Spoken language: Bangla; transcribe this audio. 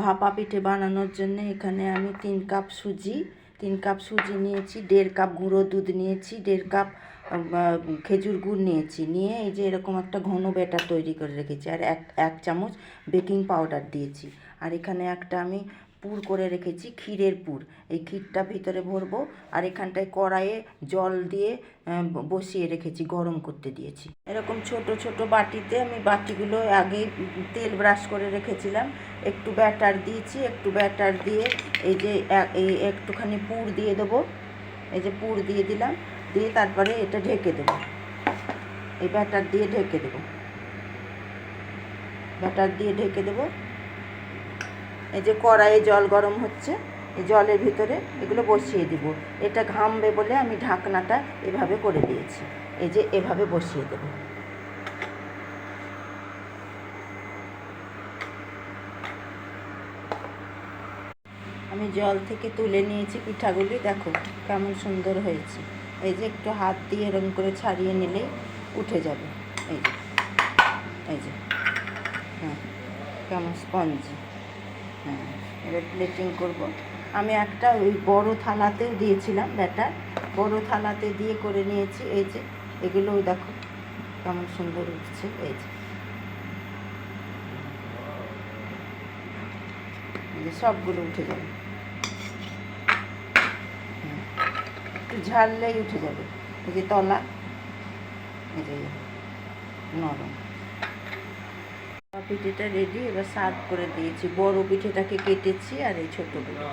ভাপা পিঠে বানানোর জন্য এখানে আমি 3 কাপ সুজি নিয়েছি, 1.5 কাপ গুঁড়ো দুধ নিয়েছি, 1.5 কাপ খেজুর গুড় নিয়েছি, নিয়ে এই যে এরকম একটা ঘন ব্যাটার তৈরি করে রেখেছি, আর এক চামচ বেকিং পাউডার দিয়েছি। আর এখানে একটা আমি পুর করে রেখেছি, ক্ষীরের পুর। এই ক্ষীরটা ভিতরে ভরবো, আর এখানটায় কড়াইয়ে জল দিয়ে বসিয়ে রেখেছি, গরম করতে দিয়েছি। এরকম ছোট ছোট বাটিতে আমি বাটিগুলো আগে তেল ব্রাশ করে রেখেছিলাম, একটু ব্যাটার দিয়েছি, একটু ব্যাটার দিয়ে এই যে এই একটুখানি পুর দিয়ে দেবো, এই যে পুর দিয়ে দিলাম, দিয়ে তারপরে এটা ঢেকে দেবো, এই ব্যাটার দিয়ে ঢেকে দেবো, ব্যাটার দিয়ে ঢেকে দেবো। এই যে কড়াইয়ে জল গরম হচ্ছে, এই জলের ভিতরে এগুলো বসিয়ে দিব। এটা ঘামবে বলে আমি ঢাকনাটা এভাবে করে দিয়েছি, এই যে এভাবে বসিয়ে দেব। আমি জল থেকে তুলে নিয়েছি পিঠাগুলি, দেখো কেমন সুন্দর হয়েছে। এই যে একটু হাত দিয়ে এরকম করে ছাড়িয়ে নিলেই উঠে যাবে, এই যে এই যে হ্যাঁ, কেমন স্পঞ্জি। হ্যাঁ, এবার প্লেটিং করব। আমি একটা ওই বড় থালাতেও দিয়েছিলাম ব্যাটার, বড় থালাতে দিয়ে করে নিয়েছি। এই যে এগুলোও দেখো কেমন সুন্দর উঠছে, এই যে সবগুলো উঠে যাবে, একটু ঝাড়লেই উঠে যাবে। এই যে তলা, এই যে নরম। পিঠেটা রেডি, এবার সার্ভ করে দিয়েছি। বড় পিঠেটাকে কেটেছি আর এই ছোটোগুলো।